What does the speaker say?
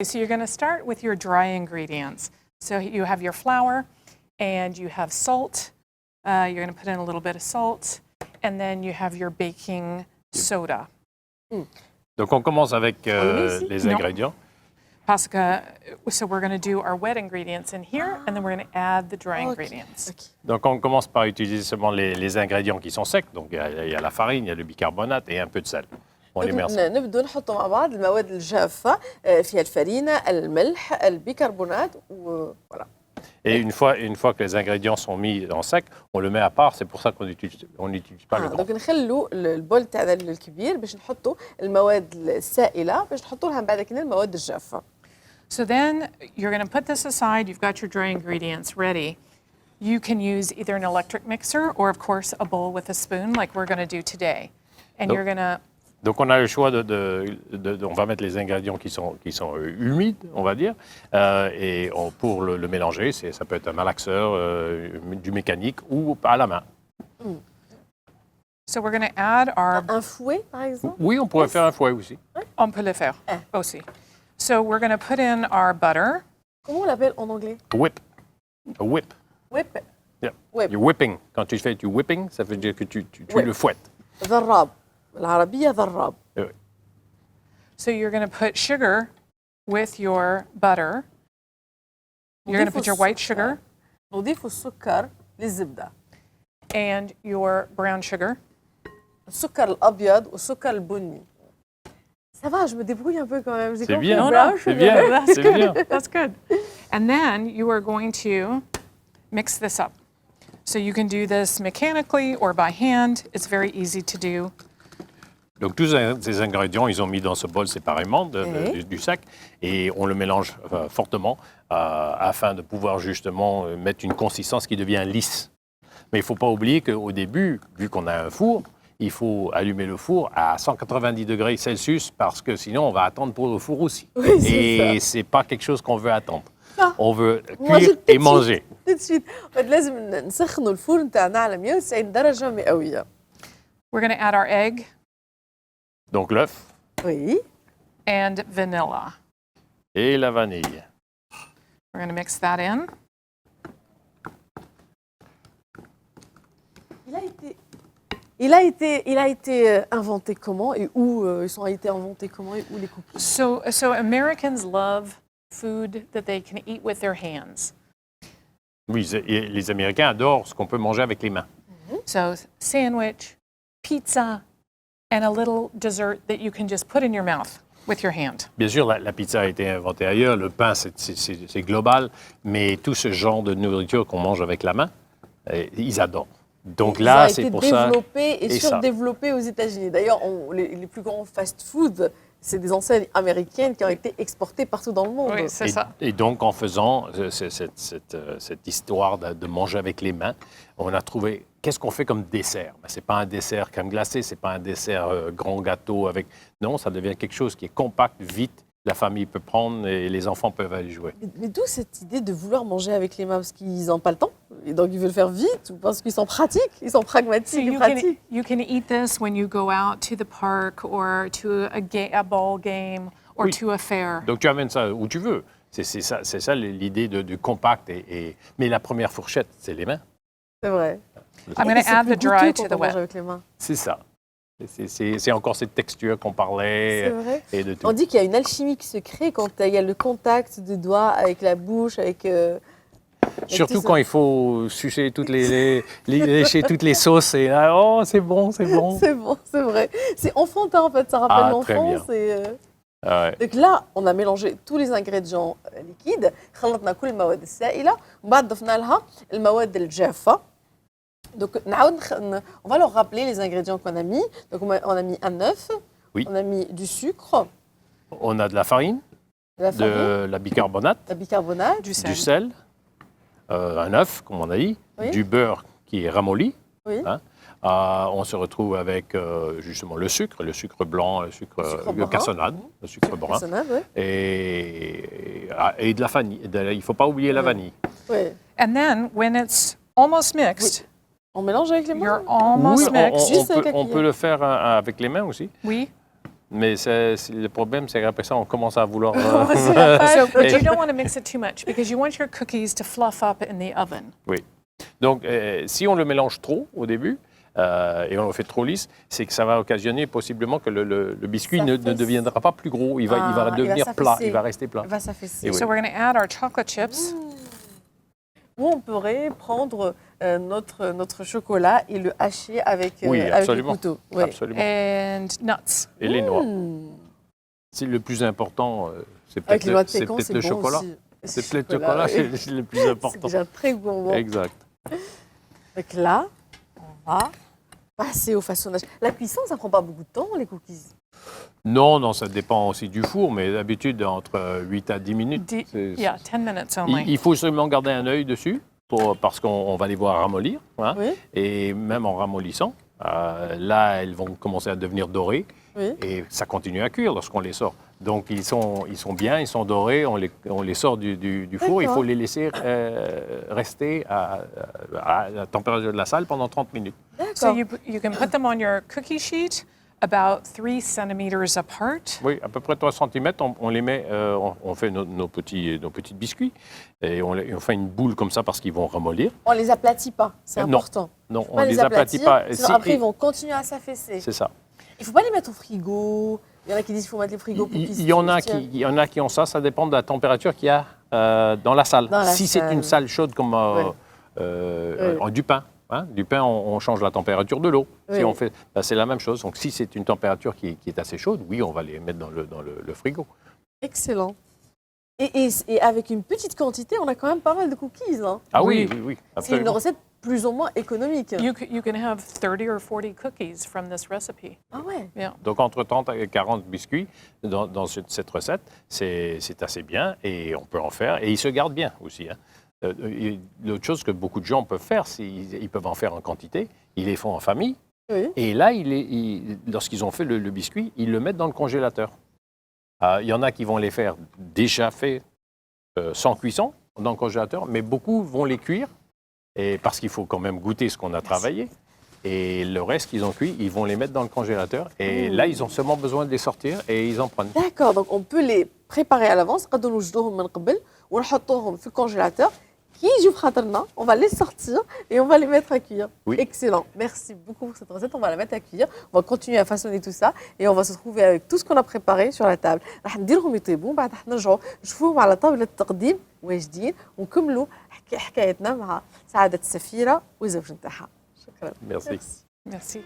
So you're going to start with your dry ingredients. So you have your flour and you have salt. You're going to put in a little bit of salt. And then you have your baking soda. Donc, on commence avec les ingrédients. Parce que, so we're going to do our wet ingredients in here, and then we're going to add the dry ingredients. Okay. Donc, on commence par utiliser seulement les ingrédients qui sont secs. Donc, il y a la farine, il y a le bicarbonate et un peu de sel. On les met ensemble. نبدو نحطوا مع بعض المواد الجافة فيها الفرينة الملح البيكربونات voilà. Et une fois que les ingrédients sont mis en sec, on le met à part. C'est pour ça qu'on n'utilise pas le grand. donc نخلوا البول تاعنا الكبير باش نحطوا المواد السائلة باش نحطوا لها من بعد كده المواد الجافة. So then you're going to put this aside. You've got your dry ingredients ready. You can use either an electric mixer or, of course, a bowl with a spoon like we're going to do today. And you're going to... Donc, on a le choix on va mettre les ingrédients qui sont humides, on va dire, et pour le mélanger, ça peut être un malaxeur, du mécanique ou à la main. So we're going to add our... Un fouet, par exemple? Oui, on pourrait faire un fouet aussi. On peut le faire aussi. So we're going to put in our butter. Comment on l'appelle en anglais? Whip. A whip. Whip. Yeah. Whip. Du whipping. Quand tu fais du whipping, ça veut dire que tu le fouettes. ضراب. العربية ضراب. Oui. So you're going to put sugar with your butter. You're going to put your white sugar. نضيف السكر للزبدة. And your brown sugar. السكر الأبيض والسكر البني. Ça va, je me débrouille un peu quand même. C'est bien, c'est bien, c'est bien. That's good. And then you are going to mix this up. So you can do this mechanically or by hand. It's very easy to do. Donc tous ces ingrédients, ils ont mis dans ce bol séparément du sac et on le mélange fortement afin de pouvoir justement mettre une consistance qui devient lisse. Mais il ne faut pas oublier qu'au début, vu qu'on a un four, il faut allumer le four à 190 degrés Celsius parce que sinon on va attendre pour le four aussi. Oui, et ce n'est pas quelque chose qu'on veut attendre. Ah. On veut cuire et manger. tout de suite. لازم نسخنوا الفرن نتاعنا على 190 درجة مئوية. We're going to add our egg. Donc l'œuf. Oui. And vanilla. Et la vanille. We're going to mix that in. Il a été inventé comment et où ils ont été inventés comment et où les cookies? So Americans love food that they can eat with their hands. Oui, les Américains adorent ce qu'on peut manger avec les mains. So sandwich, pizza, and a little dessert that you can just put in your mouth with your hand. Bien sûr, la pizza a été inventée ailleurs, le pain, c'est global, mais tout ce genre de nourriture qu'on mange avec la main, ils adorent. Donc là, c'est pour ça. Ils ont été développés et surdéveloppés aux États-Unis. D'ailleurs, les plus grands fast-food, c'est des enseignes américaines qui ont été exportées partout dans le monde. Oui, c'est ça. Et donc, en faisant cette histoire de manger avec les mains, on a trouvé, qu'est-ce qu'on fait comme dessert? Ce n'est pas un dessert crème glacée, ce n'est pas un dessert grand gâteau avec... Non, ça devient quelque chose qui est compact, vite, la famille peut prendre et les enfants peuvent aller jouer. Mais d'où cette idée de vouloir manger avec les mains? Parce qu'ils n'ont pas le temps et donc ils veulent faire vite ou parce qu'ils sont pratiques, ils sont pragmatiques et pratiques? You can eat this when you go out to the park or to a ball game or to a fair. Donc tu amènes ça où tu veux. C'est ça l'idée du compact. Mais la première fourchette, c'est les mains. C'est vrai. I'm going to add the dry to the wet. C'est ça. C'est encore cette texture qu'on parlait et de tout. On dit qu'il y a une alchimie qui se crée quand il y a le contact des doigts avec la bouche, avec... Surtout quand il faut sucer lécher toutes les sauces et oh c'est bon. C'est bon, c'est vrai. C'est enfantin en fait, ça rappelle l'enfance. Ouais. Donc là, on a mélangé tous les ingrédients liquides. خلطنا كل المواد السائلة وبعد ضفنا لها المواد الجافة. Donc, on va leur rappeler les ingrédients qu'on a mis. Donc, on a mis un œuf, on a mis du sucre. On a de la farine, de la bicarbonate, du sel, un œuf, comme on a dit, du beurre qui est ramolli. Oui. Hein. On se retrouve avec justement le sucre blanc, le cassonade, le sucre brun, et de la vanille. Il ne faut pas oublier la vanille. Oui. And then, when it's almost mixed, on mélange avec les mains. You're almost mixed. On peut le faire avec les mains aussi. Oui. Mais le problème, c'est qu'après ça, on commence à vouloir... So, but you don't want to mix it too much because you want your cookies to fluff up in the oven. Oui. Donc, si on le mélange trop au début, et on le fait trop lisse, c'est que ça va occasionner possiblement que le biscuit ne deviendra pas plus gros. Il va devenir plat, il va rester plat. Il va s'affaisser. Et oui. So we're going to add our chocolate chips. Ou on pourrait prendre notre chocolat et le hacher avec, Oui, avec le absolument. couteau. Oui. Absolument. And nuts. Et les noix. C'est le plus important, c'est Avec les noix de peut-être pécan, c'est le bon chocolat. aussi. C'est peut-être le chocolat, oui. c'est le plus C'est important. déjà très gourmand. Exact. Donc là, on va passer au façonnage. La cuisson, ça prend pas beaucoup de temps, les cookies. Non, ça dépend aussi du four, mais d'habitude, entre 8 à 10 minutes. Yeah, 10 minutes only. Il faut seulement garder un œil dessus, parce qu'on va les voir ramollir. Hein, Oui. Et même en ramollissant, là, elles vont commencer à devenir dorées. Oui. Et ça continue à cuire lorsqu'on les sort. Donc, ils sont bien, ils sont dorés, on les sort du four. Il D'accord. faut les laisser rester à la température de la salle pendant 30 minutes. So D'accord. you can put them on your cookie sheet about 3 centimeters apart. Oui, à peu près 3 cm, on les met, on fait nos petits biscuits et on fait une boule comme ça parce qu'ils vont ramollir. On les aplatit pas, c'est Non. important. Non, Faut on pas les aplatit pas. sinon après, ils vont continuer à s'affaisser. C'est ça. Il faut pas les mettre au frigo. Il y en a qui disent qu'il faut mettre les frigos pour qu'ils Il y en a qui ont ça dépend de la température qu'il y a dans la salle. Dans la Si c'est salle. une salle chaude comme du pain, hein, du pain, on change la température de l'eau. Oui. Si on fait, c'est la même chose. Donc si c'est une température qui est assez chaude, oui, on va les mettre dans le frigo. Excellent. Et avec une petite quantité, on a quand même pas mal de cookies. Hein. Ah oui, Oui. oui, oui, C'est une absolument. recette plus ou moins économique. You can have 30 or 40 cookies from this recipe. Ah ouais. Yeah. Donc entre 30 et 40 biscuits dans cette recette, c'est assez bien et on peut en faire. Et ils se gardent bien aussi. Hein. L'autre chose que beaucoup de gens peuvent faire, c'est ils peuvent en faire en quantité, ils les font en famille. Oui. Et là, lorsqu'ils ont fait le biscuit, ils le mettent dans le congélateur. Il y en a qui vont les faire déjà faits sans cuisson dans le congélateur, mais beaucoup vont les cuire et parce qu'il faut quand même goûter ce qu'on a travaillé. Et le reste qu'ils ont cuit, ils vont les mettre dans le congélateur. Et là, ils ont seulement besoin de les sortir et ils en prennent. D'accord, donc on peut les préparer à l'avance. نقدروا نوجدوهم من قبل ونحطوهم في الكونجيلاتور. كي يجوا في خاطرنا, on va les sortir et on va les mettre à cuire. Oui. Excellent. Merci beaucoup pour cette recette. On va la mettre à cuire. On va continuer à façonner tout ça et on va se retrouver avec tout ce qu'on a préparé sur la table. راح نديرهم يطيبوا بعد راح نرجعوا نشوفوهم على طاولة التقديم واجدين ونكملوا حكايتنا مع سعادة السفيرة وزوج نتاعها. شكرا. Merci. Merci.